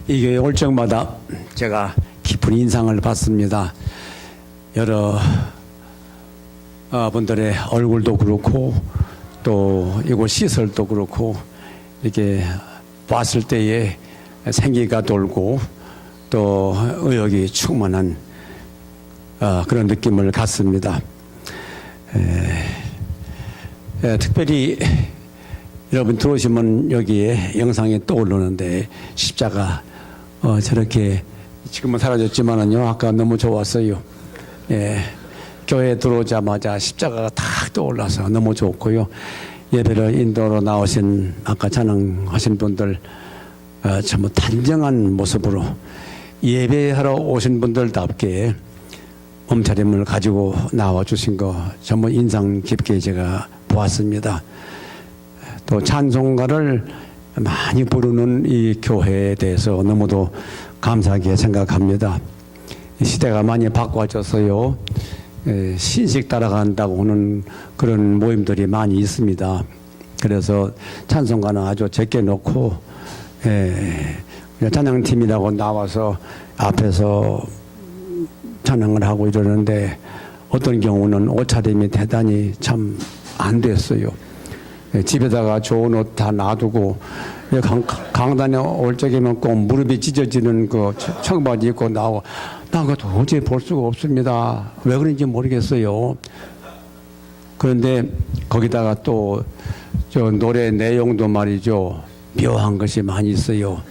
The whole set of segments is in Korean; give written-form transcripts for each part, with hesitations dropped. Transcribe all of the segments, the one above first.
이 교회 올 적마다 제가 깊은 인상을 받습니다. 여러 분들의 얼굴도 그렇고 또 이곳 시설도 그렇고 이렇게 봤을 때에 생기가 돌고 또 의욕이 충만한 그런 느낌을 갖습니다. 특별히 여러분 들어오시면 여기에 영상이 떠오르는데 십자가 저렇게 지금은 사라졌지만은요 아까 너무 좋았어요. 교회에 들어오자마자 십자가가 탁 떠올라서 너무 좋고요. 예배를 인도로 나오신 아까 찬양하신 분들 참 단정한 모습으로 예배하러 오신 분들답게 몸차림을 가지고 나와주신 거 전부 인상 깊게 제가 보았습니다. 또 찬송가를 많이 부르는 이 교회에 대해서 너무도 감사하게 생각합니다. 시대가 많이 바꿔져서요 신식 따라간다고 하는 그런 모임들이 많이 있습니다. 그래서 찬송가는 아주 적게 놓고 찬양팀이라고 나와서 앞에서 찬양을 하고 이러는데 어떤 경우는 옷차림이 대단히 참 안 됐어요. 집에다가 좋은 옷 다 놔두고 강단에 올 적이면 꼭 무릎이 찢어지는 그 청바지 입고 나오고 난 그거 도저히 볼 수가 없습니다. 왜 그런지 모르겠어요. 그런데 거기다가 또 저 노래 내용도 말이죠 묘한 것이 많이 있어요.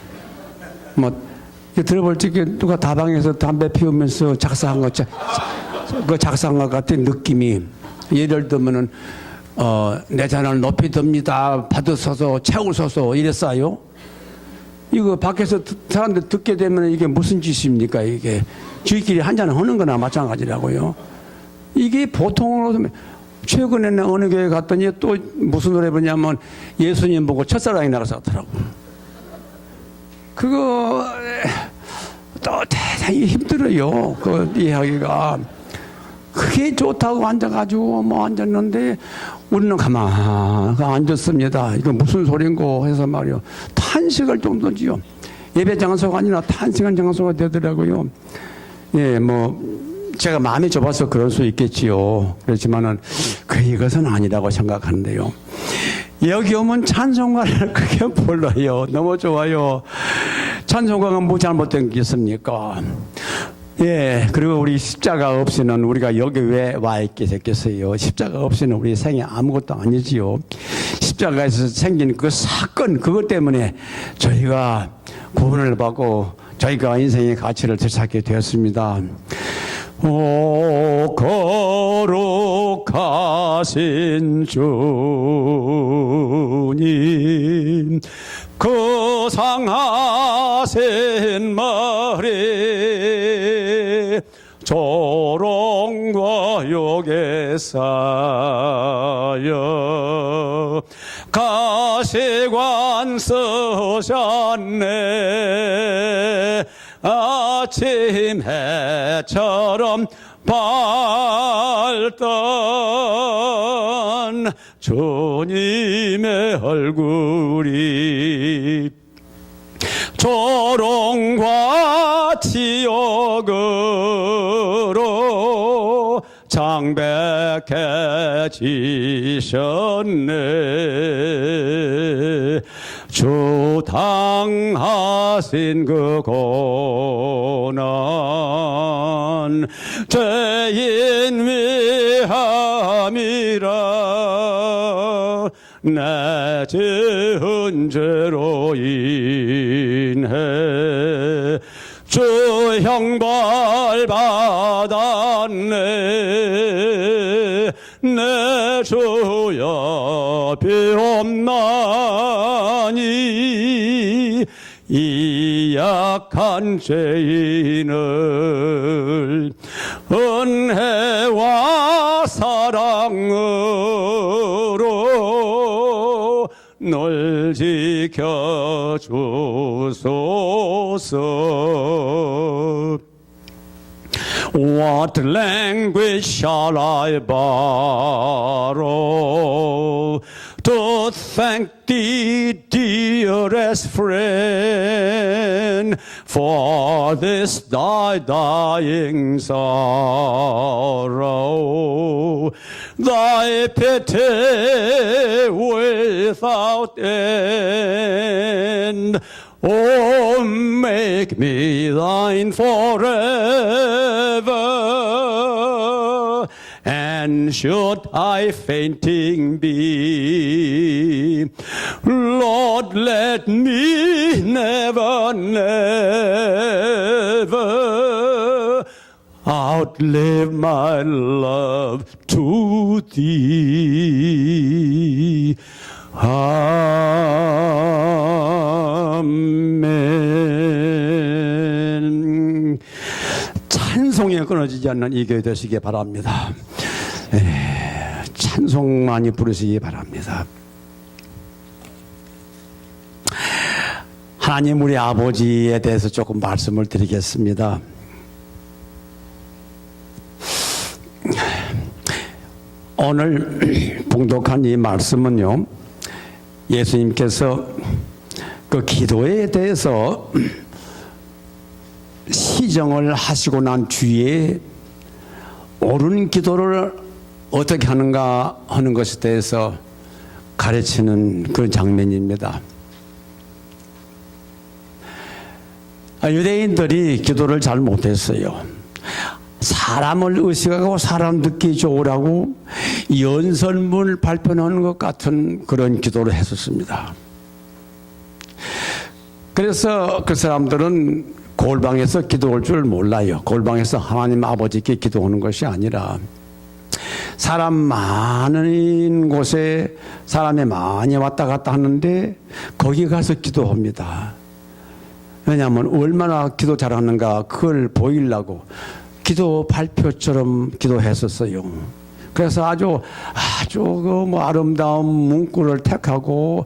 뭐 들어볼 적에 누가 다방에서 담배 피우면서 작사한 것 같은 느낌이 예를 들면은 내 잔을 높이 듭니다. 받으소서 채우소서 이랬어요. 이거 밖에서 사람들 듣게 되면 이게 무슨 짓입니까? 이게 저희끼리 한잔 하는 거나 마찬가지라고요. 이게 보통으로 최근에는 어느 교회 갔더니 또 무슨 노래 부르냐면 예수님 보고 첫사랑이 나가서 하더라고. 그거 또 대단히 힘들어요. 그 이야기가. 그게 좋다고 앉아가지고 뭐 앉았는데 우리는 가만히 앉았습니다. 이거 무슨 소린고 해서 말이요. 탄식할 정도지요. 예배 장소가 아니라 탄식한 장소가 되더라고요. 예, 뭐 제가 마음이 좁아서 그럴 수 있겠지요. 그렇지만은 이것은 아니라고 생각하는데요. 여기 오면 찬송가를 크게 불러요. 너무 좋아요. 찬송가가 뭐 잘못된 게 있습니까? 예, 그리고 우리 십자가 없이는 우리가 여기 왜 와 있게 됐겠어요? 십자가 없이는 우리 생이 아무것도 아니지요. 십자가에서 생긴 그 사건, 그것 때문에 저희가 구원을 받고 저희가 인생의 가치를 되찾게 되었습니다. 오, 거룩하신 주님, 그 상하신 머리 조롱과 욕에 쌓여 가시관 쓰셨네. 아침 해처럼 밝던 주님의 얼굴이 조롱과 치욕으로 장백해지셨네. 주 당하신 그 고난 죄인 위함이라 내 지은 죄로 인해 주 형벌 받았네. 내 주여 비옵나니 이 약한 죄인을 은혜와 사랑으로 널 지켜주소서. What language shall I borrow to thank thee, dearest friend, for this thy dying sorrow, thy pity without end. Oh, make me thine forever, and should I fainting be, Lord, let me never, never outlive my love to thee. 아멘. 찬송에 끊어지지 않는 이 교회 되시기 바랍니다. 찬송 많이 부르시기 바랍니다. 하나님 우리 아버지에 대해서 조금 말씀을 드리겠습니다. 오늘 봉독한 이 말씀은요, 예수님께서 그 기도에 대해서 시정을 하시고 난 뒤에 옳은 기도를 어떻게 하는가 하는 것에 대해서 가르치는 그런 장면입니다. 유대인들이 기도를 잘 못했어요. 사람을 의식하고 사람 듣기 좋으라고 연설문을 발표하는 것 같은 그런 기도를 했었습니다. 그래서 그 사람들은 골방에서 기도할 줄 몰라요. 골방에서 하나님 아버지께 기도하는 것이 아니라 사람 많은 곳에 사람이 많이 왔다 갔다 하는데 거기 가서 기도합니다. 왜냐하면 얼마나 기도 잘하는가 그걸 보이려고 기도 발표처럼 기도했었어요. 그래서 아주 그 아름다운 문구를 택하고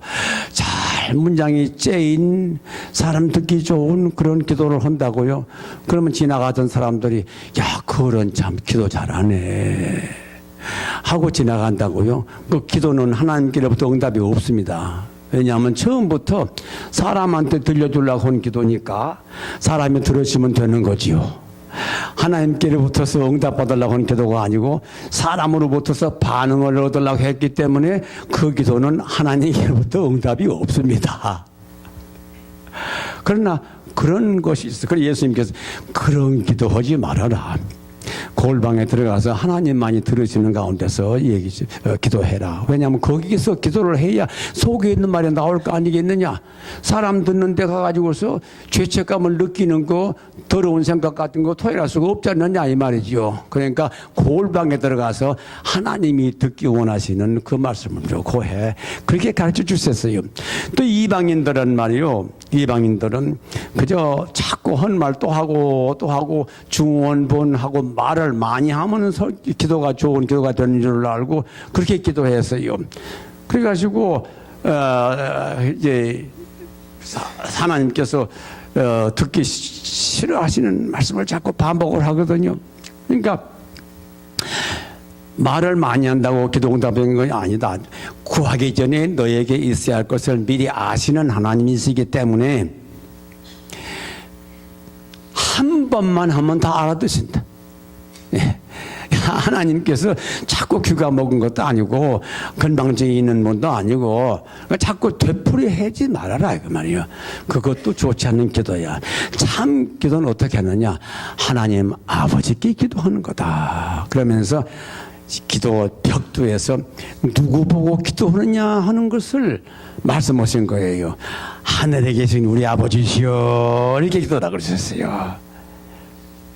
잘 문장이 째인 사람 듣기 좋은 그런 기도를 한다고요. 그러면 지나가던 사람들이 야, 그런 참 기도 잘하네 하고 지나간다고요. 그 기도는 하나님께로부터 응답이 없습니다. 왜냐하면 처음부터 사람한테 들려주려고 한 기도니까 사람이 들으시면 되는 거지요. 하나님께로부터서 응답받으려고 하는 기도가 아니고 사람으로부터서 반응을 얻으려고 했기 때문에 그 기도는 하나님께로부터 응답이 없습니다. 그러나 그런 것이 있어요. 그래서 예수님께서 그런 기도하지 말아라. 골방에 들어가서 하나님만이 들으시는 가운데서 기도해라. 왜냐하면 거기서 기도를 해야 속에 있는 말이 나올 거 아니겠느냐. 사람 듣는 데 가가지고서 죄책감을 느끼는 거, 더러운 생각 같은 거 토해낼 수가 없지 않느냐 이 말이죠. 그러니까 골방에 들어가서 하나님이 듣기 원하시는 그 말씀을 좋고 해. 그렇게 가르쳐 주셨어요. 또 이방인들은 말이요. 이방인들은 그저 자꾸 한 말 또 하고 중원본하고 말을 많이 하면 기도가 좋은 기도가 되는 줄 알고 그렇게 기도했어요. 그래가지고 이제 하나님께서 듣기 싫어하시는 말씀을 자꾸 반복을 하거든요. 그러니까 말을 많이 한다고 기도 응답하는 건 아니다. 구하기 전에 너에게 있어야 할 것을 미리 아시는 하나님이시기 때문에 한 번만 하면 다 알아듣습니다. 예. 하나님께서 자꾸 귀가 먹은 것도 아니고 건방지게 있는 분도 아니고 자꾸 되풀이하지 말아라 그 말이에요. 그것도 좋지 않는 기도야. 참 기도는 어떻게 하느냐, 하나님 아버지께 기도하는 거다. 그러면서 기도 벽두에서 누구 보고 기도하느냐 하는 것을 말씀하신 거예요. 하늘에 계신 우리 아버지시여 이렇게 기도하라 그러셨어요.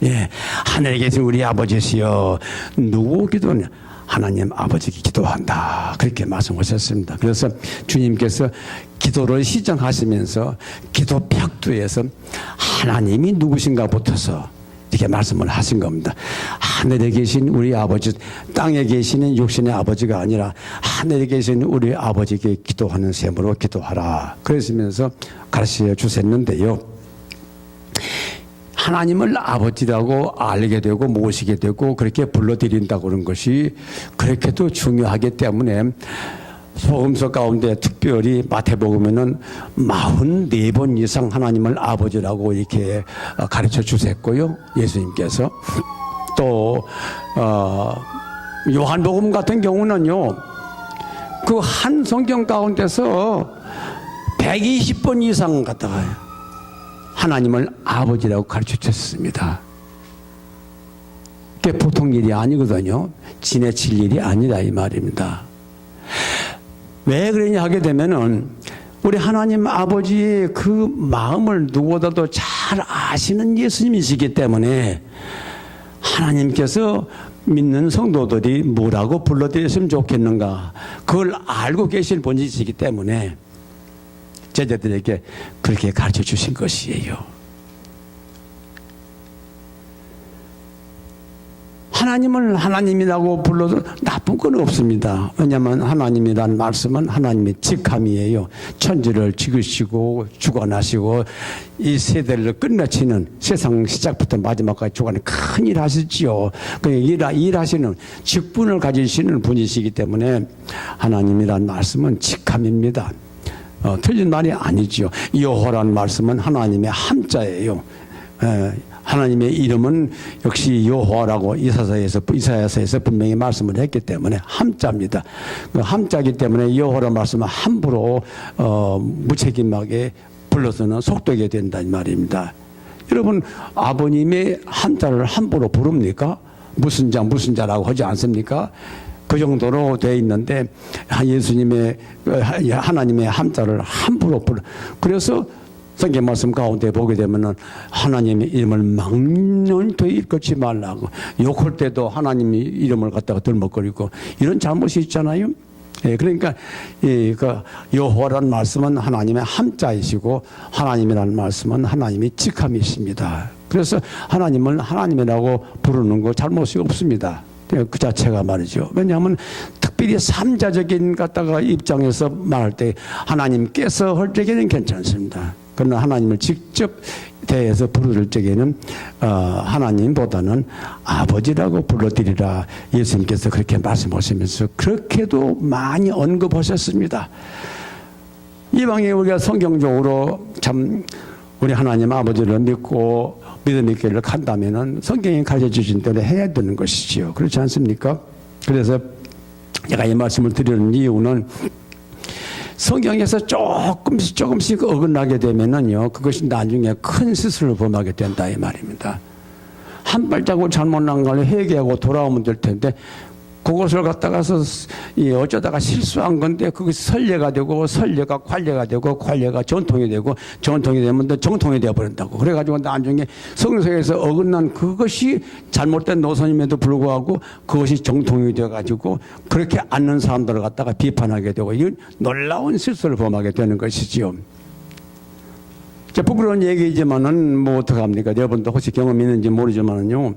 예, 하늘에 계신 우리 아버지시여, 누구 기도냐? 하나님 아버지께 기도한다. 그렇게 말씀하셨습니다. 그래서 주님께서 기도를 시정하시면서 기도 벽두에서 하나님이 누구신가 붙어서 이렇게 말씀을 하신 겁니다. 하늘에 계신 우리 아버지, 땅에 계시는 육신의 아버지가 아니라 하늘에 계신 우리 아버지께 기도하는 셈으로 기도하라. 그러시면서 가르쳐 주셨는데요. 하나님을 아버지라고 알게 되고 모시게 되고 그렇게 불러드린다고 하는 것이 그렇게도 중요하기 때문에 복음서 가운데 특별히 마태복음에는 44번 이상 하나님을 아버지라고 이렇게 가르쳐 주셨고요. 예수님께서. 또 요한복음 같은 경우는요. 그 한 성경 가운데서 120번 이상 갖다가 하나님을 아버지라고 가르쳐 주셨습니다. 그게 보통 일이 아니거든요. 지나칠 일이 아니다 이 말입니다. 왜 그러냐 하게 되면은 우리 하나님 아버지의 그 마음을 누구보다도 잘 아시는 예수님이시기 때문에 하나님께서 믿는 성도들이 뭐라고 불러드렸으면 좋겠는가 그걸 알고 계실 분이시기 때문에 제자들에게 그렇게 가르쳐 주신 것이에요. 하나님을 하나님이라고 불러도 나쁜 건 없습니다. 왜냐하면 하나님이란 말씀은 하나님의 직함이에요. 천지를 지으시고 주관하시고 이 세대를 끝마치는 세상 시작부터 마지막까지 주관하는 큰 일 하시지요. 그 일하시는 직분을 가지시는 분이시기 때문에 하나님이란 말씀은 직함입니다. 틀린 말이 아니지요. 여호와란 말씀은 하나님의 함자예요. 하나님의 이름은 역시 여호와라고 이사야서에서 분명히 말씀을 했기 때문에 함자입니다. 그 함자이기 때문에 여호와라는 말씀은 함부로 무책임하게 불러서는 속되게 된다는 말입니다. 여러분 아버님의 함자를 함부로 부릅니까? 무슨 자라고 하지 않습니까? 그 정도로 되어 있는데 예수님의 하나님의 함자를 함부로 불러. 그래서 성경 말씀 가운데 보게 되면은 하나님의 이름을 막론토 일컫지 말라고 욕할 때도 하나님의 이름을 갖다가 들먹거리고 이런 잘못이 있잖아요. 예, 그러니까 그 여호와라는 말씀은 하나님의 함자이시고 하나님이라는 말씀은 하나님의 직함이십니다. 그래서 하나님을 하나님이라고 부르는 거 잘못이 없습니다. 그 자체가 말이죠. 왜냐하면 특별히 삼자적인 갖다가 입장에서 말할 때 하나님께서 할 적에는 괜찮습니다. 그러나 하나님을 직접 대해서 부를 적에는 하나님보다는 아버지라고 불러드리라 예수님께서 그렇게 말씀하시면서 그렇게도 많이 언급하셨습니다. 이방에 우리가 성경적으로 참 우리 하나님 아버지를 믿고 믿음의 길을 간다면은 성경이 가르쳐 주신 대로 해야 되는 것이지요. 그렇지 않습니까? 그래서 제가 이 말씀을 드리는 이유는 성경에서 조금씩 어긋나게 되면은요, 그것이 나중에 큰 스스로를 범하게 된다 이 말입니다. 한 발자국 잘못 난 걸 회개하고 돌아오면 될 텐데 그것을 갖다가서 어쩌다가 실수한 건데 그것이 선례가 되고 선례가 관례가 되고 관례가 전통이 되고 전통이 되면 또 정통이 되어버린다고. 그래가지고 나중에 성서에서 어긋난 그것이 잘못된 노선임에도 불구하고 그것이 정통이 되어가지고 그렇게 않는 사람들을 갖다가 비판하게 되고 이건 놀라운 실수를 범하게 되는 것이지요. 부끄러운 얘기이지만은 뭐 어떡합니까? 여러분도 혹시 경험 있는지 모르지만은요.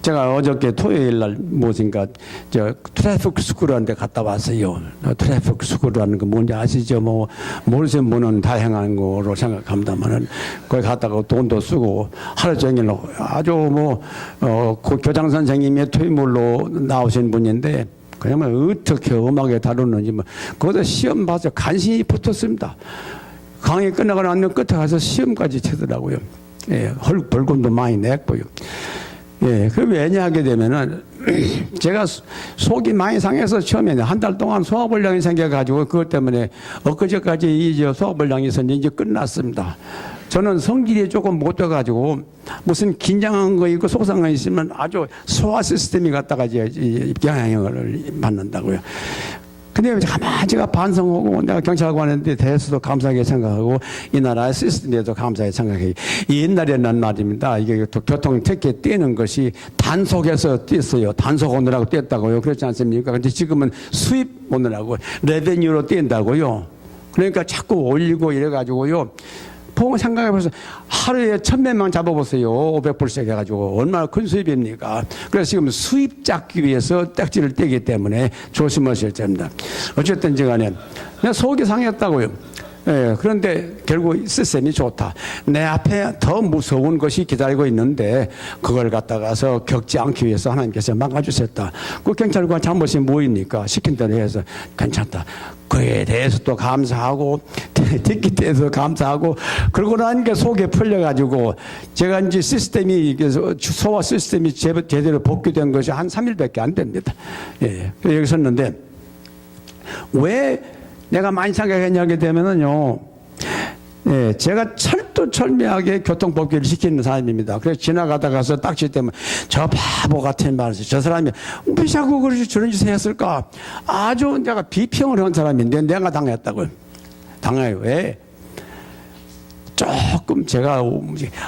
제가 어저께 토요일 날 무엇인가 트래픽 스쿨이라는 데 갔다 왔어요. 트래픽 스쿨이라는 거 뭔지 아시죠? 뭐 모르시는 분은 다양한 거로 생각합니다만은 거기 갔다가 돈도 쓰고 하루 종일 아주 그 교장 선생님의 퇴물로 나오신 분인데 그러면 어떻게 음악에 다루는지 거기서 시험 봐서 간신히 붙었습니다. 강의 끝나고 나면 끝에 가서 시험까지 치더라고요. 예, 벌금도 많이 냈고요. 예, 그 왜냐 하게 되면은 제가 속이 많이 상해서 처음에 한 달 동안 소화불량이 생겨가지고 그것 때문에 엊그제까지 이제 소화불량이 있었는데 이제 끝났습니다. 저는 성질이 조금 못 돼가지고 무슨 긴장한 거 있고 속상한 거 있으면 아주 소화 시스템이 갖다가 이제 영향을 받는다고요. 근데 가만히 제가 반성하고 내가 경찰관한테 대해서도 감사하게 생각하고 이 나라의 시스템에도 감사하게 생각해요. 옛날에는 말입니다. 이게 교통 특히 떼는 것이 단속에서 뗐어요. 단속 오느라고 뗐다고요. 그렇지 않습니까? 근데 지금은 수입 오느라고 레베뉴로 뗀다고요. 그러니까 자꾸 올리고 이래가지고요. 보고 생각해보세요. 하루에 1,000명만 잡아보세요. 500불씩 해가지고 얼마나 큰 수입입니까? 그래서 지금 수입 잡기 위해서 딱지를 떼기 때문에 조심하셔야 됩니다. 어쨌든지 간에 내가 속이 상했다고요. 예, 그런데 결국 시스템이 좋다. 내 앞에 더 무서운 것이 기다리고 있는데 그걸 갖다가서 겪지 않기 위해서 하나님께서 막아주셨다. 그 경찰관 잘못이 뭐입니까? 시킨 대로 해서 괜찮다. 그에 대해서 또 감사하고 듣기 대해서 감사하고 그러고 나니까 속에 풀려가지고 제가 이제 시스템이 소화 시스템이 제대로 복귀된 것이 한 3일밖에 안 됩니다. 예, 여기 섰는데 왜 내가 많이 생각했냐게 되면은요, 예, 제가 철두철미하게 교통법규를 지키는 사람입니다. 그래서 지나가다가서 딱지 때문에 저 바보 같은 말을 했어요. 저 사람이 왜 자꾸 그렇게 저런 짓을 했을까? 아주 내가 비평을 한 사람인데 내가 당했다고요. 당해요. 왜? 조금 제가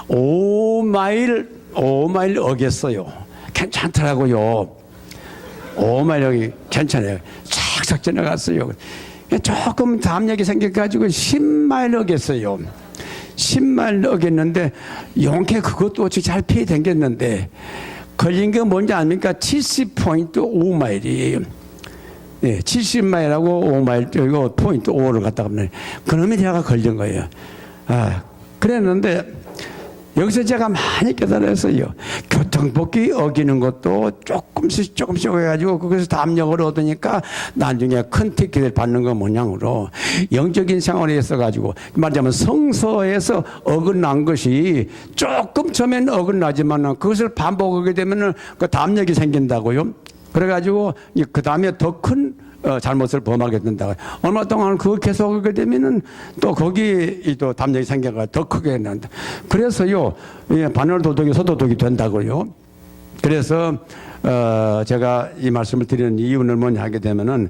5마일 어겼어요. 괜찮더라고요. 5마일 여기 괜찮아요. 착착 지나갔어요. 조금 담력이 생겨가지고 10마일 어겼어요. 10마일 어겼는데 용케 그것도 어찌 잘 피해 댕겼는데 걸린 게 뭔지 아닙니까? 70.5마일이에요. 예, 70마일하고 5마일, 이거 포인트 5를 갖다가 그놈이 제가 걸린 거예요. 아, 그랬는데 여기서 제가 많이 깨달았어요. 교통법규 어기는 것도 조금씩 해가지고 거기서 담력을 얻으니까 나중에 큰 특기를 받는 건 모양으로 영적인 생활에 있어가지고 말하자면 성서에서 어긋난 것이 조금 처음엔 어긋나지만 그것을 반복하게 되면 그 담력이 생긴다고요. 그래가지고 그 다음에 더 큰 잘못을 범하게 된다. 얼마 동안 그거 계속하게 되면은 또 거기 또 담력이 생겨가 더 크게 된다. 그래서요, 반월 도덕이 서도덕이 된다고요. 그래서 제가 이 말씀을 드리는 이유는 뭐냐 하게 되면은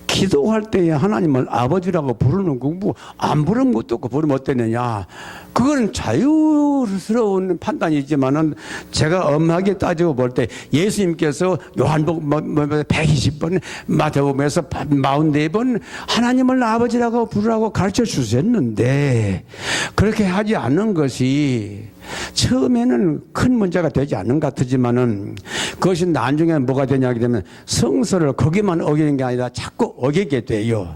기도할 때에 하나님을 아버지라고 부르는 거 뭐 안 부르는 것도 없고 부르면 어땠느냐. 그건 자유스러운 판단이지만은 제가 엄하게 따지고 볼 때 예수님께서 요한복음 120번, 마태복음에서 44번 하나님을 아버지라고 부르라고 가르쳐 주셨는데 그렇게 하지 않는 것이 처음에는 큰 문제가 되지 않는 것 같지만은 그것이 나중에 뭐가 되냐게 되면 성서를 거기만 어기는 게 아니라 자꾸 어기게 돼요.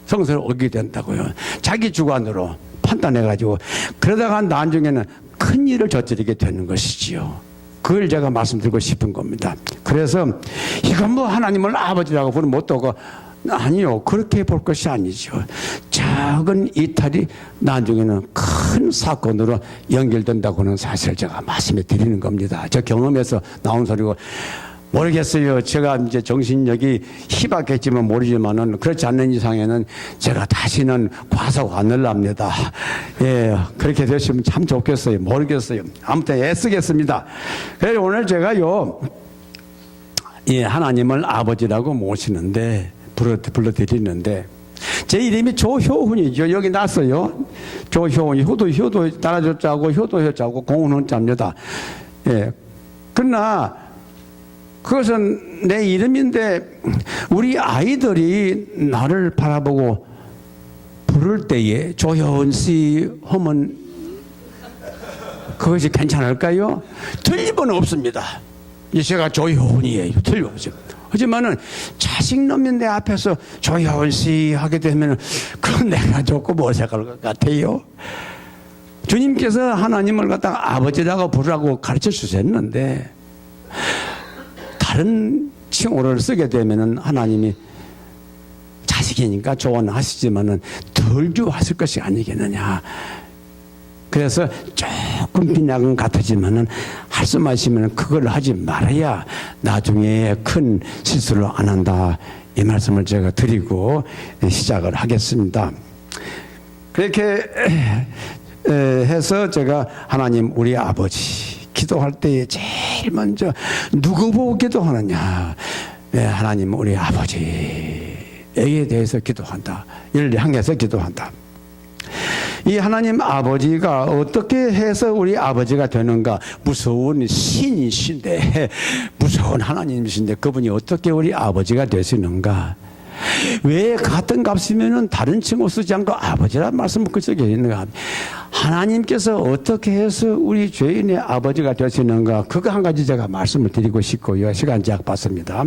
성서를 어기게 된다고요. 자기 주관으로 판단해가지고 그러다가 나중에는 큰 일을 저지르게 되는 것이지요. 그걸 제가 말씀드리고 싶은 겁니다. 그래서 이건 뭐 하나님을 아버지라고 부르면 어떠고 아니요. 그렇게 볼 것이 아니죠. 작은 이탈이 나중에는 큰 사건으로 연결된다고는 사실 제가 말씀해 드리는 겁니다. 저 경험에서 나온 소리고 모르겠어요. 제가 이제 정신력이 희박했지만 모르지만은 그렇지 않는 이상에는 제가 다시는 과속 안 하려합니다. 예, 그렇게 되시면 참 좋겠어요. 모르겠어요. 아무튼 애쓰겠습니다. 그래서 오늘 제가요, 예, 하나님을 아버지라고 모시는데 불러드리는데 제 이름이 조효훈이죠. 여기 났어요. 조효훈이 효도 따라줬자고 효도효자고 공훈훈자입니다. 예, 그러나 그것은 내 이름인데 우리 아이들이 나를 바라보고 부를 때에 조효훈 씨 하면 그것이 괜찮을까요? 틀림은 없습니다. 제가 조효훈이에요. 틀림없어요. 하지만은 자식놈이 내 앞에서 조효훈 씨 하게 되면 그건 내가 조금 어색할 것 같아요. 주님께서 하나님을 갖다가 아버지라고 부르라고 가르쳐 주셨는데 다른 칭호를 쓰게 되면은 하나님이 자식이니까 조언하시지만은 덜 좋아하실 것이 아니겠느냐. 그래서 조금 빈약은 같아지만은 말씀하시면 그걸 하지 말아야 나중에 큰 실수를 안 한다. 이 말씀을 제가 드리고 시작을 하겠습니다. 그렇게 해서 제가 하나님 우리 아버지 기도할 때에 제일 먼저 누구 보고 기도하느냐. 하나님 우리 아버지에 대해서 기도한다. 이를 향해서 기도한다. 이 하나님 아버지가 어떻게 해서 우리 아버지가 되는가? 무서운 신이신데, 무서운 하나님이신데 그분이 어떻게 우리 아버지가 되시는가? 왜 같은 값이면은 다른 칭호 쓰지 않고 아버지라는 말씀을 그 속에 있는가? 하나님께서 어떻게 해서 우리 죄인의 아버지가 되시는가? 그거 한 가지 제가 말씀을 드리고 싶고요. 시간 제약 받습니다.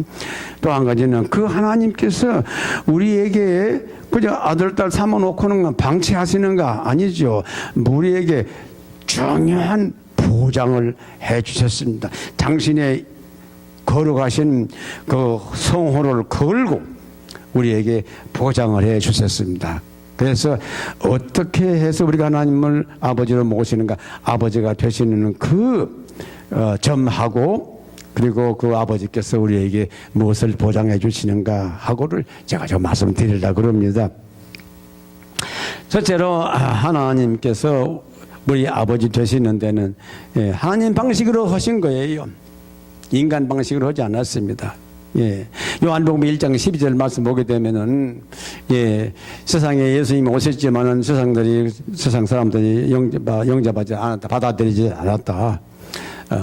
또 한 가지는 그 하나님께서 우리에게 그저 아들, 딸 삼아놓고는 방치하시는가? 아니죠. 우리에게 중요한 보장을 해 주셨습니다. 당신의 걸어가신 그 성호를 걸고 우리에게 보장을 해 주셨습니다. 그래서 어떻게 해서 우리가 하나님을 아버지로 모시는가, 아버지가 되시는 그 점하고, 그리고 그 아버지께서 우리에게 무엇을 보장해 주시는가 하고를 제가 좀 말씀드리려고 그럽니다. 첫째로 하나님께서 우리 아버지 되시는 데는 하나님 방식으로 하신 거예요. 인간 방식으로 하지 않았습니다. 요한복음 1장 12절 말씀 보게 되면은 세상에 예수님이 오셨지만은 세상 사람들이 영접하지 않았다, 받아들이지 않았다.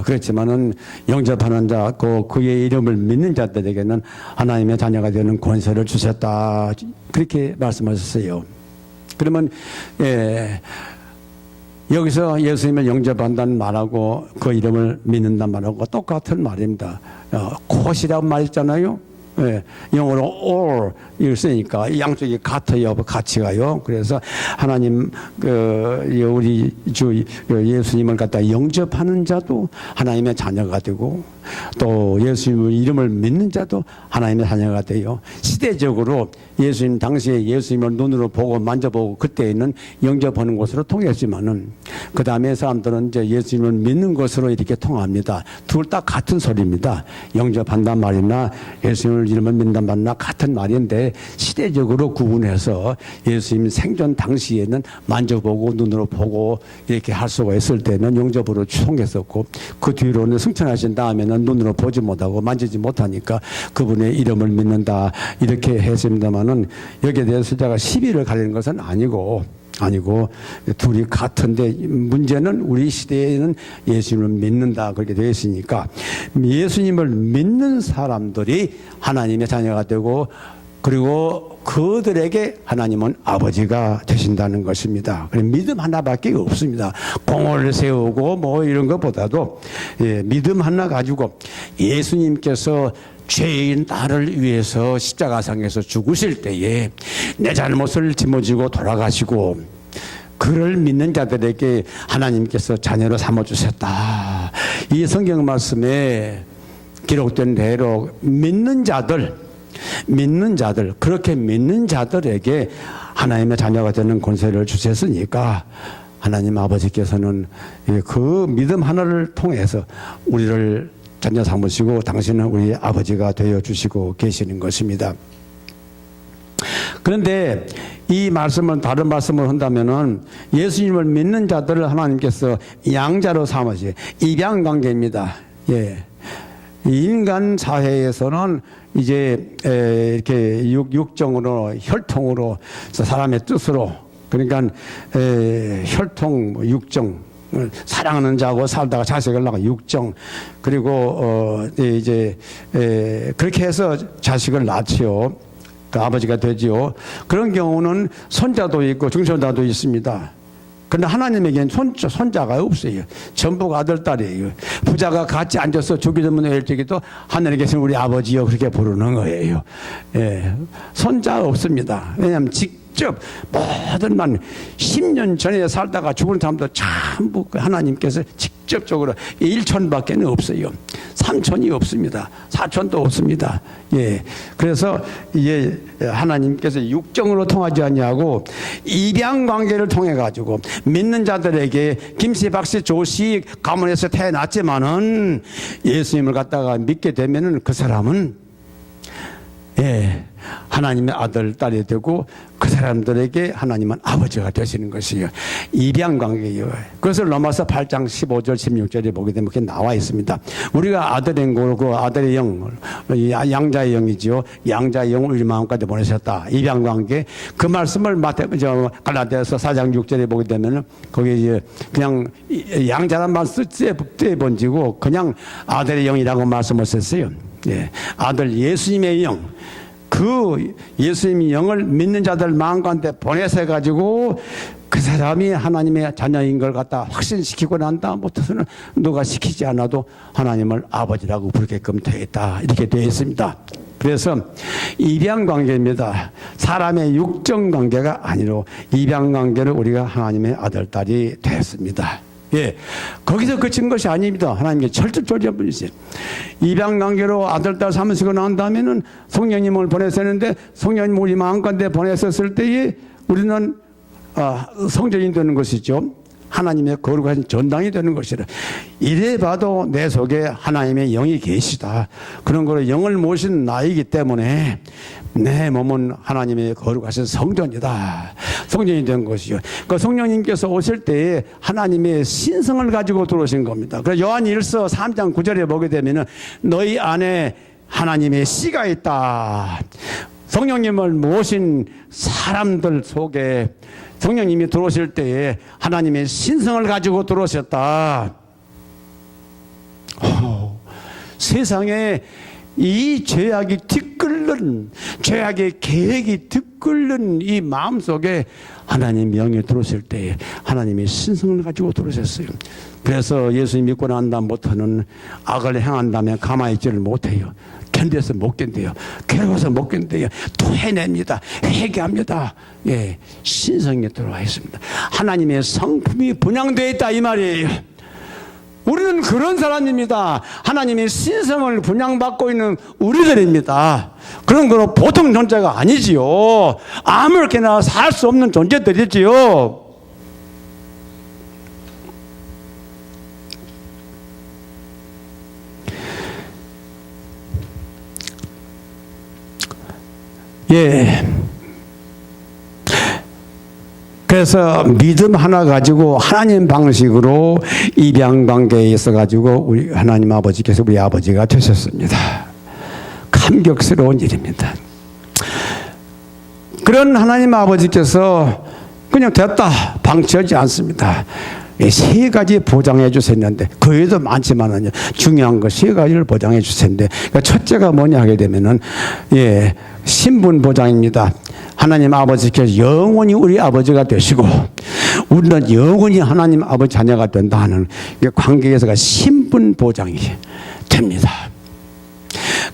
그렇지만은 영접하는 자, 그의 이름을 믿는 자들에게는 하나님의 자녀가 되는 권세를 주셨다. 그렇게 말씀하셨어요. 그러면 여기서 예수님을 영접한다는 말하고 그 이름을 믿는다는 말하고 똑같은 말입니다. 콧이라고 말했잖아요. 영어로 all 이걸 쓰니까 양쪽이 같아요, 같이 가요. 그래서 하나님 우리 주 예수님을 갖다 영접하는 자도 하나님의 자녀가 되고, 또 예수님의 이름을 믿는 자도 하나님의 자녀가 돼요. 시대적으로 예수님 당시에 예수님을 눈으로 보고 만져보고 그때에는 영접하는 것으로 통했지만은 그 다음에 사람들은 이제 예수님을 믿는 것으로 이렇게 통합니다. 둘 다 같은 소리입니다. 영접한단 말이나 예수님을 이름을 믿는단 말이나 같은 말인데 시대적으로 구분해서 예수님 생전 당시에는 만져보고 눈으로 보고 이렇게 할 수가 있을 때는 영접으로 통했었고, 그 뒤로는 승천하신 다음에는 눈으로 보지 못하고 만지지 못하니까 그분의 이름을 믿는다 이렇게 했습니다만은, 여기에 대해서 제가 시비를 가리는 것은 아니고 둘이 같은데 문제는 우리 시대에는 예수님을 믿는다 그렇게 되어 있으니까 예수님을 믿는 사람들이 하나님의 자녀가 되고, 그리고 그들에게 하나님은 아버지가 되신다는 것입니다. 믿음 하나밖에 없습니다. 공을 세우고 뭐 이런 것보다도 믿음 하나 가지고 예수님께서 죄인 나를 위해서 십자가상에서 죽으실 때에 내 잘못을 짊어지고 돌아가시고, 그를 믿는 자들에게 하나님께서 자녀로 삼아주셨다. 이 성경 말씀에 기록된 대로 믿는 자들, 그렇게 믿는 자들에게 하나님의 자녀가 되는 권세를 주셨으니까 하나님 아버지께서는 그 믿음 하나를 통해서 우리를 자녀 삼으시고 당신은 우리 아버지가 되어 주시고 계시는 것입니다. 그런데 이 말씀은 다른 말씀을 한다면은 예수님을 믿는 자들을 하나님께서 양자로 삼으시 입양 관계입니다. 인간 사회에서는 이제 이렇게 육정으로 혈통으로 사람의 뜻으로, 그러니까 혈통 육정, 사랑하는 자고 살다가 자식을 낳아 육정, 그리고 이제 그렇게 해서 자식을 낳지요. 그 아버지가 되지요. 그런 경우는 손자도 있고 중손자도 있습니다. 그런데 하나님에게는 손자가 없어요. 전부가 아들, 딸이에요. 부자가 같이 앉아서 주기 전에 일찍이도 하늘에 계신 우리 아버지요 그렇게 부르는 거예요. 손자 없습니다. 왜냐하면 직접 모든 만 10년 전에 살다가 죽은 사람도 전부 하나님께서 직접적으로 1촌밖에 없어요. 3촌이 없습니다. 4촌도 없습니다. 그래서 이제 하나님께서 육정으로 통하지 않냐고 입양 관계를 통해 가지고 믿는 자들에게 김씨, 박씨, 조씨 가문에서 태어났지만은 예수님을 갖다가 믿게 되면은 그 사람은 하나님의 아들, 딸이 되고 그 사람들에게 하나님은 아버지가 되시는 것이요. 입양 관계예요. 그것을 로마서 8장 15절 16절에 보게 되면 그게 나와 있습니다. 우리가 아들인 거고 아들의 영, 양자의 영이지요. 양자의 영을 우리 마음까지 보내셨다. 입양 관계. 그 말씀을 갈라디아서 4장 6절에 보게 되면 거기에 이제 그냥 양자란 말씀 떼번지고 그냥 아들의 영이라고 말씀을 썼어요. 아들 예수님의 영. 그 예수님이 영을 믿는 자들 마음가운데 보내서 가지고 그 사람이 하나님의 자녀인 걸 갖다 확신시키고 난 다음부터는 누가 시키지 않아도 하나님을 아버지라고 부르게끔 되어 있다. 이렇게 되어 있습니다. 그래서 입양관계입니다. 사람의 육정관계가 아니로 입양관계로 우리가 하나님의 아들, 딸이 되었습니다. 예, 거기서 그친 것이 아닙니다. 하나님께 철저히 분이세요. 입양관계로 아들, 딸 삼으시고 난 다음에는 성령님을 보냈었는데 성령님 우리 마음가운데 보냈었을 때에 우리는 성전이 되는 것이죠. 하나님의 거룩하신 전당이 되는 것이라. 이래 봐도 내 속에 하나님의 영이 계시다. 그런 거로 영을 모신 나이기 때문에 내 몸은 하나님의 거룩하신 성전이다. 성전이 된 것이요. 그 성령님께서 오실 때에 하나님의 신성을 가지고 들어오신 겁니다. 그래서 요한 1서 3장 9절에 보게 되면은 너희 안에 하나님의 씨가 있다. 성령님을 모신 사람들 속에 성령님이 들어오실 때에 하나님의 신성을 가지고 들어오셨다. 세상에 이 죄악이 뒤끓는, 죄악의 계획이 뒤끓는 이 마음속에 하나님 영이 들어오실 때에 하나님의 신성을 가지고 들어오셨어요. 그래서 예수 믿고 난 다음부터는 악을 행한다면 가만히 있지를 못해요. 견뎌서 못 견뎌요. 괴로워서 못 견뎌요. 토해냅니다. 회개합니다. 예, 신성이 들어와 있습니다. 하나님의 성품이 분양되어 있다 이 말이에요. 우리는 그런 사람입니다. 하나님의 신성을 분양받고 있는 우리들입니다. 그런 거는 보통 존재가 아니지요. 아무렇게나 살 수 없는 존재들이지요. 예. 그래서 믿음 하나 가지고 하나님 방식으로 입양 관계에 있어 가지고 우리 하나님 아버지께서 우리 아버지가 되셨습니다. 감격스러운 일입니다. 그런 하나님 아버지께서 그냥 됐다 방치하지 않습니다. 세 가지 보장해 주셨는데 그 외에도 많지만은 중요한 거 세 가지를 보장해 주셨는데 그러니까 첫째가 뭐냐 하게 되면은 예, 신분 보장입니다. 하나님 아버지께서 영원히 우리 아버지가 되시고 우리는 영원히 하나님 아버지 자녀가 된다 하는 관계에서가 신분 보장이 됩니다.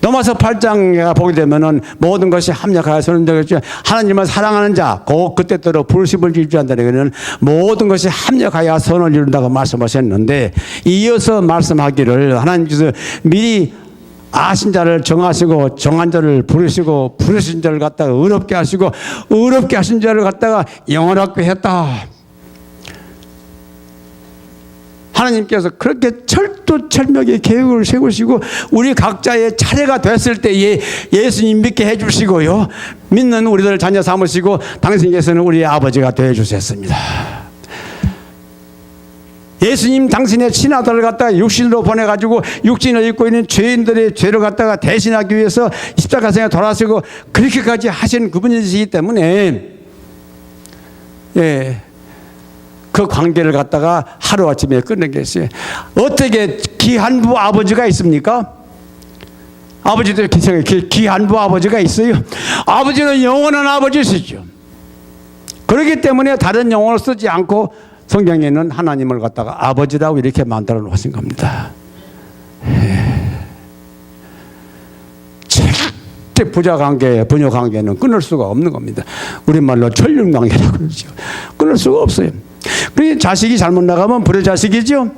넘어서 8장에 보게 되면은 모든 것이 합력하여 서는 자겠죠. 하나님을 사랑하는 자, 곧 그때대로 불심을 질주한다는 것은 모든 것이 합력하여 선을 이룬다고 말씀하셨는데 이어서 말씀하기를 하나님께서 미리 아신 자를 정하시고 정한 자를 부르시고 부르신 자를 갖다가 의롭게 하시고 의롭게 하신 자를 갖다가 영원하게 했다. 하나님께서 그렇게 철두철미하게 계획을 세우시고 우리 각자의 차례가 됐을 때에 예수님 믿게 해주시고요. 믿는 우리들 자녀 삼으시고 당신께서는 우리 아버지가 되어주셨습니다. 예수님 당신의 친아들을 갖다가 육신으로 보내가지고 육신을 입고 있는 죄인들의 죄를 갖다가 대신하기 위해서 십자가상에 돌아서고 그렇게까지 하신 그분이시기 때문에 예. 그 관계를 갖다가 하루아침에 끝내겠어요. 어떻게 기한부 아버지가 있습니까? 아버지들 기한부 아버지가 있어요. 아버지는 영원한 아버지시죠. 그렇기 때문에 다른 영혼을 쓰지 않고 성경에는 하나님을 갖다가 아버지라고 이렇게 만들어 놓으신 겁니다. 절대 부자관계, 부녀관계는 끊을 수가 없는 겁니다. 우리말로 천륜관계라고 그러죠. 끊을 수가 없어요. 그래서 자식이 잘못 나가면 불효자식이죠.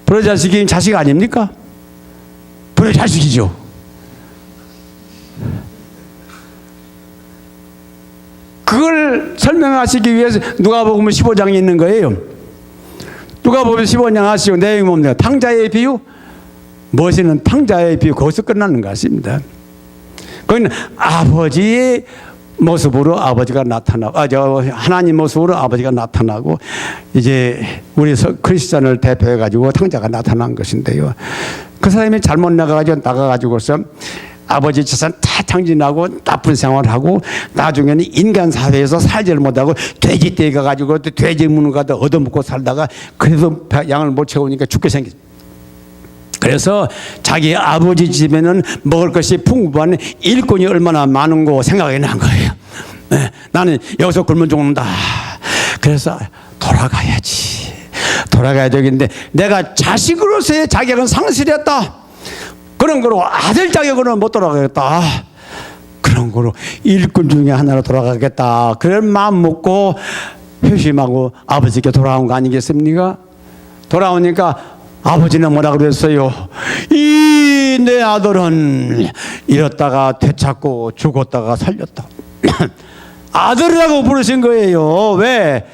불효자식이 자식 아닙니까? 불효자식이죠. 그걸 설명하시기 위해서 누가복음 15장이 있는 거예요. 누가복음 15장 하시고 내용이 뭡니까? 탕자의 비유? 멋있는 탕자의 비유 거기서 끝나는 것 같습니다. 거기는 아버지의 모습으로 아버지가 나타나고 하나님 모습으로 아버지가 나타나고 이제 우리 크리스찬을 대표해 가지고 탕자가 나타난 것인데요. 그 사람이 잘못 나가가지고서 아버지 재산 다 탕진하고 나쁜 생활을 하고 나중에는 인간 사회에서 살지를 못하고 돼지떼에 가가지고 또 돼지 무는 가다 얻어먹고 살다가 그래도 양을 못 채우니까 죽게 생겼어요. 그래서 자기 아버지 집에는 먹을 것이 풍부한 일꾼이 얼마나 많은 거 생각이 난 거예요. 네, 나는 여기서 굶어 죽는다. 그래서 돌아가야지. 돌아가야 되겠는데 내가 자식으로서의 자격은 상실했다. 그런 거로 아들 자격으로는 못 돌아가겠다. 그런 거로 일꾼 중에 하나로 돌아가겠다. 그런 마음 먹고 회심하고 아버지께 돌아온 거 아니겠습니까? 돌아오니까 아버지는 뭐라 그랬어요? 이 내 아들은 잃었다가 되찾고 죽었다가 살렸다. 아들이라고 부르신 거예요. 왜?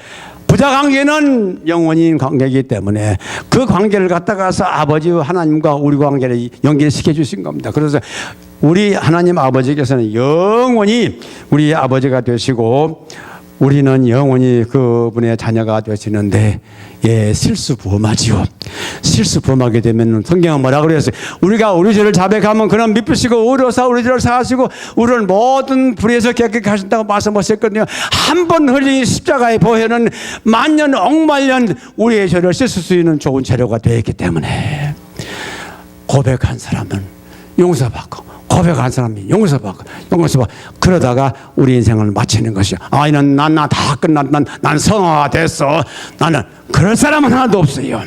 부자 관계는 영원인 관계이기 때문에 그 관계를 갖다가서 아버지와 하나님과 우리 관계를 연결시켜 주신 겁니다. 그래서 우리 하나님 아버지께서는 영원히 우리 아버지가 되시고 우리는 영원히 그분의 자녀가 되시는데, 예, 실수범하지요. 실수범하게 되면 성경은 뭐라 그랬어요? 우리가 우리 죄를 자백하면 그는 미쁘시고 의로사 우리 죄를 사하시고 우리를 모든 불의에서 깨끗게 하신다고 말씀하셨거든요. 한 번 흘린 십자가의 보혈은 만년 억만년 우리의 죄를 씻을 수 있는 좋은 재료가 되었기 때문에 고백한 사람은 용서받고 고백한 사람이 용서받고 그러다가 우리 인생을 마치는 것이요. 아이는 난 다 끝났다. 난 성화가 됐어. 나는 그럴 사람은 하나도 없어요.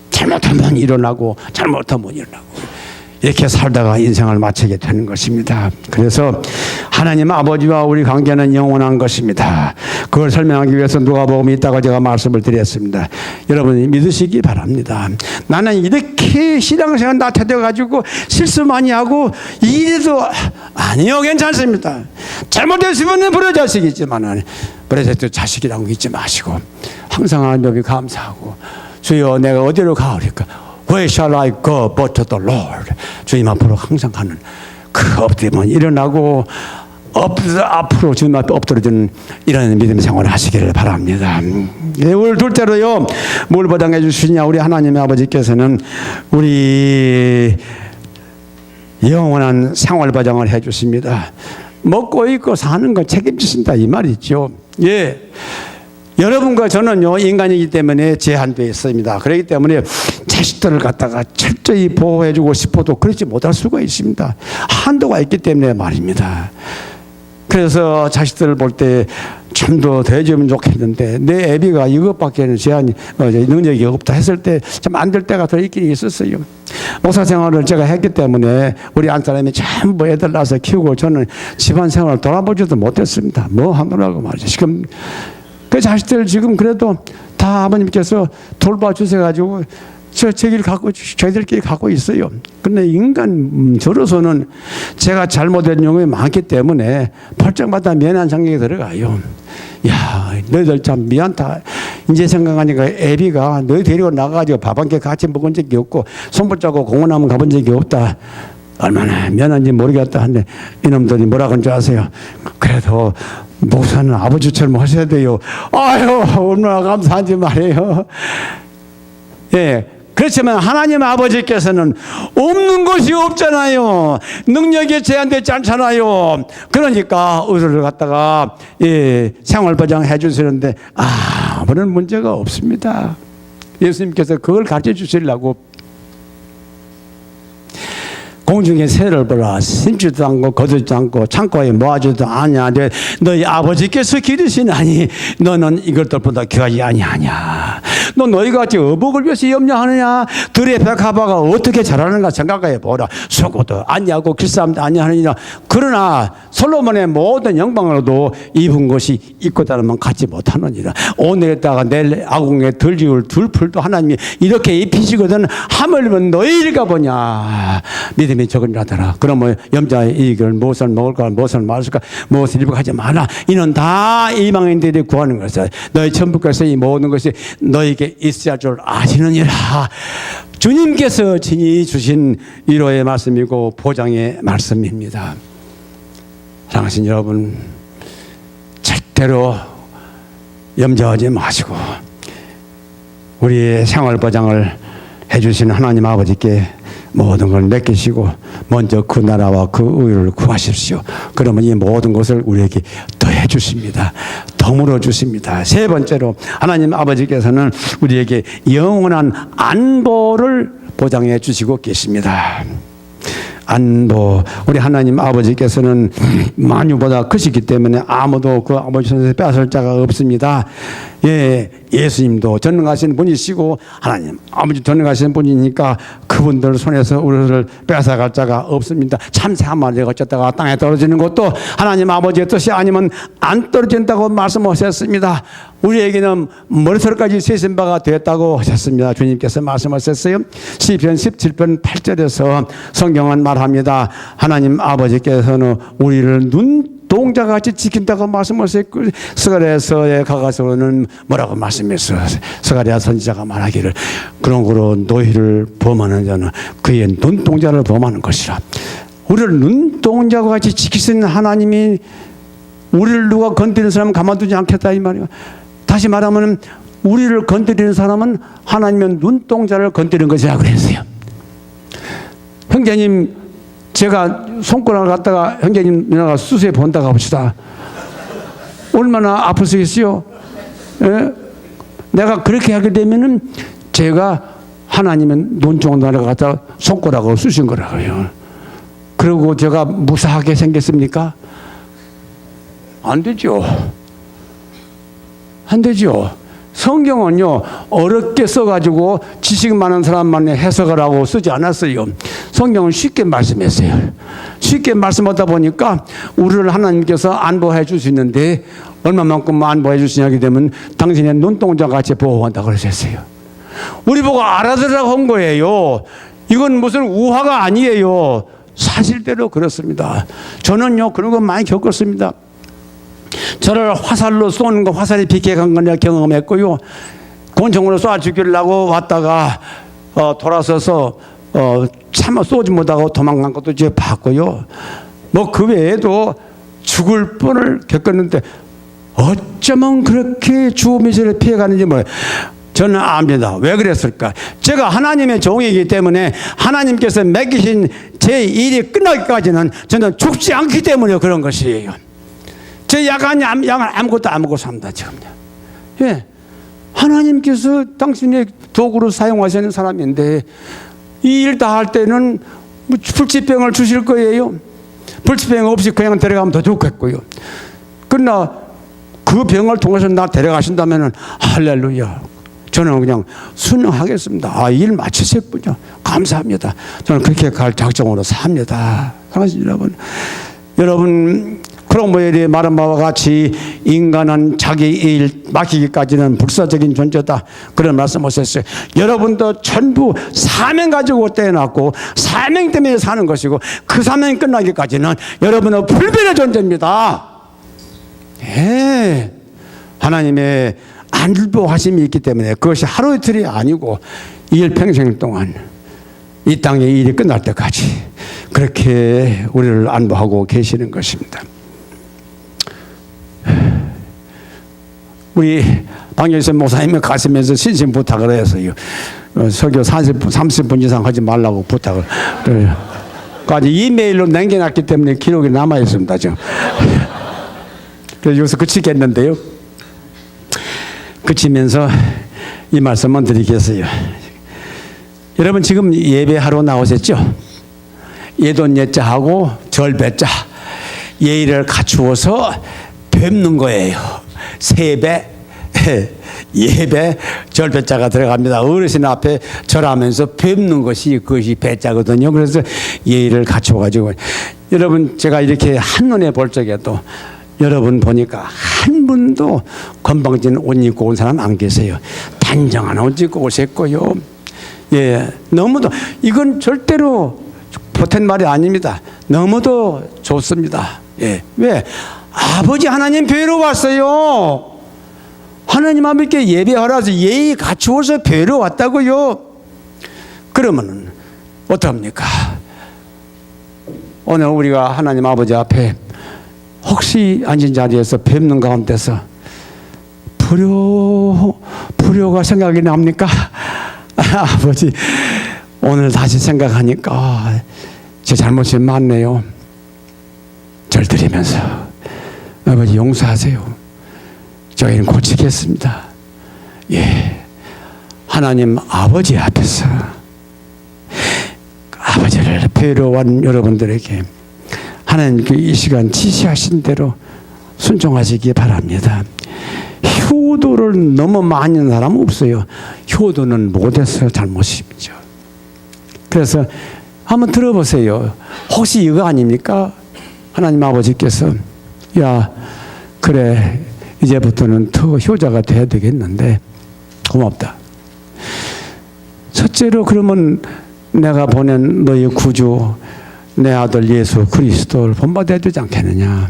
잘못하면 일어나고 잘못하면 일어나고 이렇게 살다가 인생을 마치게 되는 것입니다. 그래서 하나님 아버지와 우리 관계는 영원한 것입니다. 그걸 설명하기 위해서 누가복음이 있다고 제가 말씀을 드렸습니다. 여러분이 믿으시기 바랍니다. 나는 이렇게 신앙생활 나태되어가지고 실수 많이 하고 이래도 아니요, 괜찮습니다. 잘못했으면 부려자식이지만 부려자식도 자식이라고 잊지 마시고 항상 하나님께 감사하고 주여 내가 어디로 가오리까? Where shall I go but to the Lord? 주님 앞으로 항상 가는 그 엎드리면 일어나고 앞으로 주님 앞에 엎드려주는 이런 믿음의 생활을 하시기를 바랍니다. 예, 오늘 둘째로요, 뭘 보장해 주시냐? 우리 하나님의 아버지께서는 우리 영원한 생활 보장을 해 주십니다. 먹고 입고 사는 거 책임지신다 이 말이죠. 예. 여러분과 저는요, 인간이기 때문에 제한되어 있습니다. 그렇기 때문에 자식들을 갖다가 철저히 보호해주고 싶어도 그렇지 못할 수가 있습니다. 한도가 있기 때문에 말입니다. 그래서 자식들을 볼 때 좀 더 대해주면 좋겠는데 내 애비가 이것밖에는 제한이 능력이 없다 했을 때 좀 안 될 때가 더 있긴 있었어요. 목사 생활을 제가 했기 때문에 우리 안사람이 전부 애들 낳아서 키우고 저는 집안 생활을 돌아보지도 못했습니다. 뭐 하느라고 말이죠. 지금 그 자식들 지금 그래도 다 아버님께서 돌봐주셔가지고 저길 갖고 저희들끼리 갖고 있어요. 근데 인간 저로서는 제가 잘못된 경우가 많기 때문에 벌짝마다 미안한 장면이 들어가요. 야, 너희들 참 미안다. 이제 생각하니까 애비가 너희 데리고 나가가지고 밥 한 끼 같이 먹은 적이 없고 손붙잡고 공원 한번 가본 적이 없다. 얼마나 미안한지 모르겠다 하는데 이놈들이 뭐라 그런 줄 아세요? 그래도 목사는 아버지처럼 하셔야 돼요. 아유, 얼마나 감사한지 말이에요. 예. 그렇지만 하나님 아버지께서는 없는 것이 없잖아요. 능력이 제한되지 않잖아요. 그러니까 의료를 갖다가 생활 보장해 주시는데 아무런 문제가 없습니다. 예수님께서 그걸 가르쳐 주시려고 공중에 새를 보라 심지도 않고 거두지도 않고 창고에 모아주지도 아니하되 너희 아버지께서 기르시나니 너는 이것들보다 귀하지 아니하냐. 너 너희같이 어복을 위해서 염려하느냐. 들의 백합화가 어떻게 자라는가 생각해 보라. 수고도 아니하고 길쌈도 아니하느니라. 그러나 솔로몬의 모든 영광으로도 입은 것이 입고 다르면 갖지 못하느니라. 오늘에다가 내일 아궁에 들지울 둘풀도 하나님이 이렇게 입히시거든. 하물며 너희일까 보냐. 믿음이 적은라더라. 그러면 염자의 이익을 무엇을 먹을까 무엇을 마실까 무엇을 입을까 하지 마라. 이는 다 이방인들이 구하는 것이다. 너희 천부께서 이 모든 것이 너희에게 있어야 줄 아시느니라. 주님께서 친히 주신 위로의 말씀이고 보장의 말씀입니다. 사랑하신 여러분, 절대로 염려하지 마시고 우리의 생활 보장을 해주신 하나님 아버지께 모든 걸 맡기시고 먼저 그 나라와 그 의를 구하십시오. 그러면 이 모든 것을 우리에게 더해 주십니다. 덤으로 주십니다. 세 번째로 하나님 아버지께서는 우리에게 영원한 안보를 보장해 주시고 계십니다. 안보, 우리 하나님 아버지께서는 만유보다 크시기 때문에 아무도 그 아버지 손에서 빼앗을 자가 없습니다. 예, 예수님도 전능하신 분이시고 하나님 아버지 전능하신 분이니까 그분들 손에서 우리를 빼앗아갈 자가 없습니다. 참새 한 마리가 어쩌다가 땅에 떨어지는 것도 하나님 아버지의 뜻이 아니면 안 떨어진다고 말씀하셨습니다. 우리에게는 머리털까지 세신 바가 되었다고 하셨습니다. 주님께서 말씀하셨어요. 시편 17편 8절에서 성경은 말합니다. 하나님 아버지께서는 우리를 눈동자같이 지킨다고 말씀하셨어요. 스가랴서에 가가서는 뭐라고 말씀했어요? 스가랴 선지자가 말하기를 그런 거로 노희를 범하는 자는 그의 눈동자를 범하는 것이라. 우리를 눈동자와 같이 지키시는 하나님이 우리를 누가 건드리는 사람은 가만두지 않겠다 이 말이야. 다시 말하면 우리를 건드리는 사람은 하나님의 눈동자를 건드리는 것이라 그랬어요. 형제님, 제가 손가락을 갖다가 형제님 누나가 수수에 본다고 합시다. 얼마나 아프시겠어요? 예? 내가 그렇게 하게 되면은 제가 하나님의 눈동자를 갖다가 손가락으로 쑤신 거라고요. 그리고 제가 무사하게 생겼습니까? 안 되죠. 안 되죠. 성경은요, 어렵게 써가지고 지식 많은 사람만 해석을 하고 쓰지 않았어요. 성경은 쉽게 말씀했어요. 쉽게 말씀하다 보니까 우리를 하나님께서 안보해 주시는데 얼마만큼 안보해 주시냐게 되면 당신의 눈동자 같이 보호한다고 그러셨어요. 우리 보고 알아들으라고 한 거예요. 이건 무슨 우화가 아니에요. 사실대로 그렇습니다. 저는요, 그런 거 많이 겪었습니다. 저를 화살로 쏘는 거, 화살이 비켜간 걸 내가 경험했고요. 권총으로 쏴 죽이려고 왔다가 돌아서서 참아 쏘지 못하고 도망간 것도 제가 봤고요. 뭐 그 외에도 죽을 뻔을 겪었는데 어쩌면 그렇게 죽음의 죄를 피해가는지 몰라요. 저는 압니다. 왜 그랬을까? 제가 하나님의 종이기 때문에 하나님께서 맡기신 제 일이 끝나기까지는 저는 죽지 않기 때문에 그런 것이에요. 제 양은 아무것도 안 먹고 삽니다, 지금요. 예. 하나님께서 당신의 도구로 사용하시는 사람인데 이 일 다 할 때는 뭐 불치병을 주실 거예요. 불치병 없이 그냥 데려가면 더 좋겠고요. 그러나 그 병을 통해서 나 데려가신다면은 할렐루야. 저는 그냥 순응하겠습니다. 일 마치셨군요. 감사합니다. 저는 그렇게 갈 작정으로 삽니다. 사랑하는 여러분, 크롬웰이 말한 바와 같이 인간은 자기 일 맡기기까지는 불사적인 존재다. 그런 말씀하셨어요. 여러분도 전부 사명 가지고 태어났고 사명 때문에 사는 것이고 그 사명이 끝나기까지는 여러분은 불변의 존재입니다. 예. 하나님의 안보하심이 있기 때문에 그것이 하루 이틀이 아니고 일평생 동안 이 땅의 일이 끝날 때까지 그렇게 우리를 안보하고 계시는 것입니다. 우리 박열선 목사님이 가시면서 신신 부탁을 해서요. 설교 30분 이상 하지 말라고 부탁을. 까지 이메일로 남겨놨기 때문에 기록이 남아 있습니다, 지금. 그래서 여기서 그치겠는데요. 그치면서 이 말씀만 드리겠어요. 여러분 지금 예배하러 나오셨죠? 예돈 예자하고 절배자 예의를 갖추어서 뵙는 거예요. 세배, 예배, 절배자가 들어갑니다. 어르신 앞에 절하면서 뵙는 것이 그것이 배자거든요. 그래서 예의를 갖춰가지고 여러분 제가 이렇게 한눈에 볼 적에도 여러분 보니까 한 분도 건방진 옷 입고 온 사람 안 계세요. 단정한 옷 입고 오셨고요. 예, 너무도 이건 절대로 보탠 말이 아닙니다. 너무도 좋습니다. 예, 왜? 아버지 하나님 뵈러 왔어요. 하나님 아버지께 예배하라서 예의 갖추어서 뵈러 왔다고요. 그러면은 어떡합니까? 오늘 우리가 하나님 아버지 앞에 혹시 앉은 자리에서 뵙는 가운데서 불효가 생각이 납니까? 아버지 오늘 다시 생각하니까 제 잘못이 많네요. 절 드리면서 아버지 용서하세요. 저희는 고치겠습니다. 예, 하나님 아버지 앞에서 아버지를 배려한 여러분들에게 하나님께 이 시간 지시하신 대로 순종하시기 바랍니다. 효도를 너무 많이 하는 사람은 없어요. 효도는 못해서 잘못이죠. 그래서 한번 들어보세요. 혹시 이거 아닙니까? 하나님 아버지께서 야 그래 이제부터는 더 효자가 돼야 되겠는데 고맙다. 첫째로 그러면 내가 보낸 너희 구주 내 아들 예수 그리스도를 본받아야 되지 않겠느냐.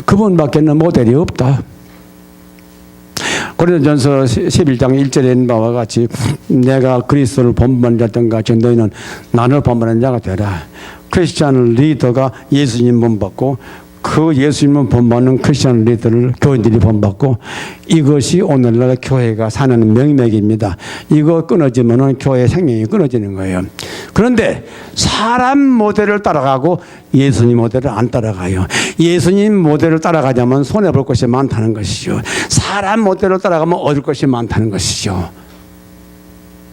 그분밖에는 모델이 없다. 고린도전서 11장 1절에 있는 바와 같이 내가 그리스도를 본받는 자였던 같이 너희는 나를 본받는 자가 되라. 크리스찬 리더가 예수님 본받고 그 예수님을 본받는 크리스찬 리더를 교인들이 본받고 이것이 오늘날 교회가 사는 명맥입니다. 이거 끊어지면 교회 생명이 끊어지는 거예요. 그런데 사람 모델을 따라가고 예수님 모델을 안 따라가요. 예수님 모델을 따라가자면 손해볼 것이 많다는 것이죠. 사람 모델을 따라가면 얻을 것이 많다는 것이죠.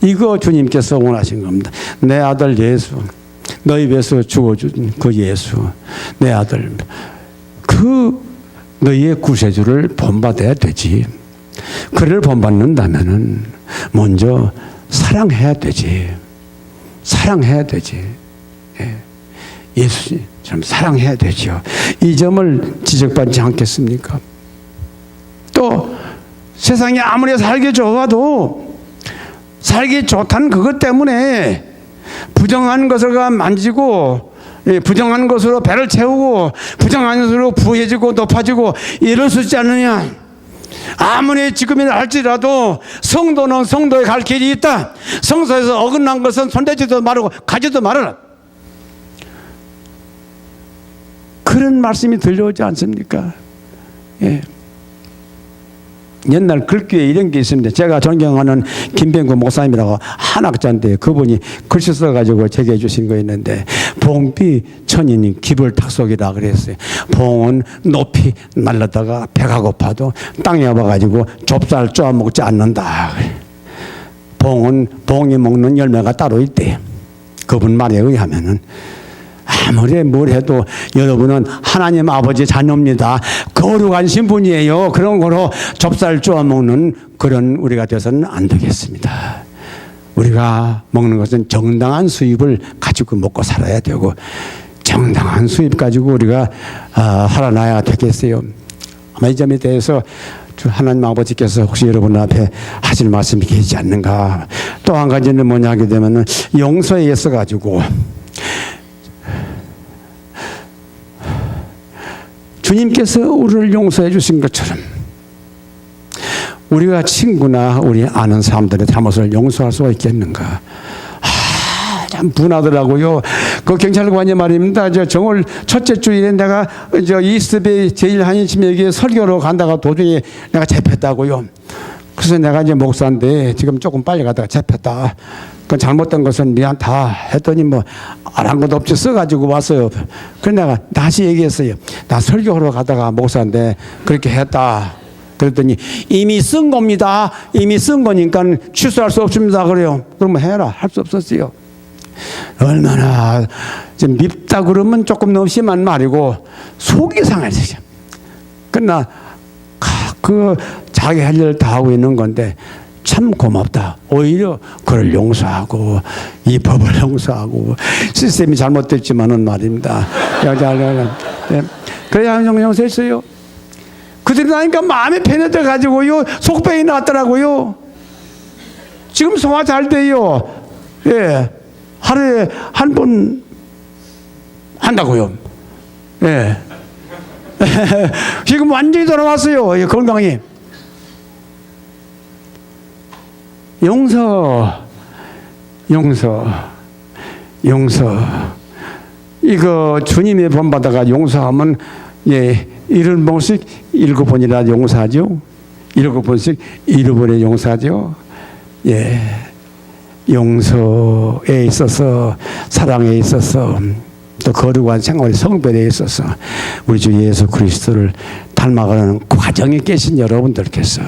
이거 주님께서 원하신 겁니다. 내 아들 예수, 너희 위해서 죽어준 그 예수, 내 아들, 그 너희의 구세주를 본받아야 되지. 그를 본받는다면은 먼저 사랑해야 되지. 사랑해야 되지. 예. 예수님처럼 사랑해야 되죠. 이 점을 지적받지 않겠습니까? 또 세상이 아무리 살기 좋아도 살기 좋다는 그것 때문에 부정한 것을 만지고 부정한 것으로 배를 채우고 부정한 것으로 부해지고 높아지고 이럴 수 있지 않느냐. 아무리 지금이라 할지라도 성도는 성도의 갈 길이 있다. 성소에서 어긋난 것은 손대지도 말고 가지도 말아라. 그런 말씀이 들려오지 않습니까? 예. 옛날 글귀에 이런 게 있습니다. 제가 존경하는 김병구 목사님이라고 한학자인데 그분이 글씨 써가지고 제게 해주신 거 있는데 봉비 천인이 기불 탁속이라 그랬어요. 봉은 높이 날라다가 배가 고파도 땅에 와가지고 좁쌀 쪼아 먹지 않는다. 봉은 봉이 먹는 열매가 따로 있대. 그분 말에 의하면은 아무리 뭘 해도 여러분은 하나님 아버지 자녀입니다. 거룩한 신분이에요. 그런 거로 좁쌀 쪼아 먹는 그런 우리가 돼서는 안 되겠습니다. 우리가 먹는 것은 정당한 수입을 가지고 먹고 살아야 되고 정당한 수입 가지고 우리가 살아나야 되겠어요. 아마 이 점에 대해서 하나님 아버지께서 혹시 여러분 앞에 하실 말씀이 계시지 않는가. 또 한 가지는 뭐냐 하게 되면 용서에 의해서 가지고 주님께서 우리를 용서해 주신 것처럼 우리가 친구나 우리 아는 사람들의 잘못을 용서할 수가 있겠는가. 참 분하더라고요. 그 경찰관이 말입니다. 정월 첫째 주일에 내가 이스트베이 제1한인팀에게 설교로 간다가 도중에 내가 잡혔다고요. 그래서 내가 이제 목사인데 지금 조금 빨리 가다가 잡혔다. 그 잘못된 것은 미안다 했더니 뭐 안 것도 없이 써가지고 왔어요. 그래서 내가 다시 얘기했어요. 나 설교하러 가다가 목사인데 그렇게 했다. 그랬더니 이미 쓴 겁니다. 이미 쓴 거니까 취소할 수 없습니다. 그래요. 그러면 해라. 할 수 없었어요. 얼마나 좀 밉다 그러면 조금 너무 심한 말이고 속이 상해서 그러나 그 자기 할 일을 다 하고 있는 건데 참 고맙다. 오히려 그를 용서하고 이 법을 용서하고 시스템이 잘못됐지만은 말입니다. 그래야 용서했어요. 그들이 나니까 마음이 편해져 가지고요 속병이 났더라고요. 지금 소화 잘 돼요. 예, 하루에 한 번 한다고요. 예. 지금 완전히 돌아왔어요. 건강이. 용서. 이거 주님의 본받아가 용서하면 예, 7번씩 7번이나 용서하죠. 7번씩 7번에 용서하죠. 예, 용서에 있어서 사랑에 있어서 또 거룩한 생활의 성별에 있어서 우리 주 예수 그리스도를 닮아가는 과정에 계신 여러분들께서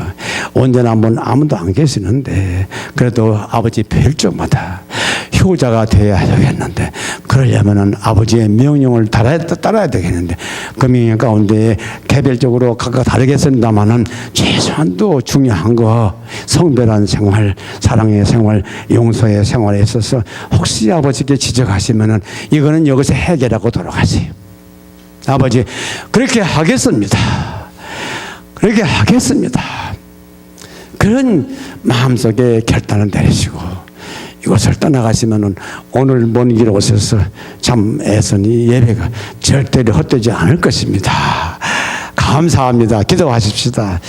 온전한 분 아무도 안 계시는데 그래도 아버지 뵐 적마다 효자가 되어야 되겠는데, 그러려면은 아버지의 명령을 따라야 되겠는데, 그 명령 가운데 개별적으로 각각 다르겠습니다만은 최소한도 중요한 거, 성별한 생활, 사랑의 생활, 용서의 생활에 있어서 혹시 아버지께 지적하시면은 이거는 여기서 해결하고 돌아가세요. 아버지, 그렇게 하겠습니다. 그렇게 하겠습니다. 그런 마음속에 결단을 내리시고 이곳을 떠나가시면은 오늘 먼 길 오셔서 참 애선 이 예배가 절대로 헛되지 않을 것입니다. 감사합니다. 기도하십시다.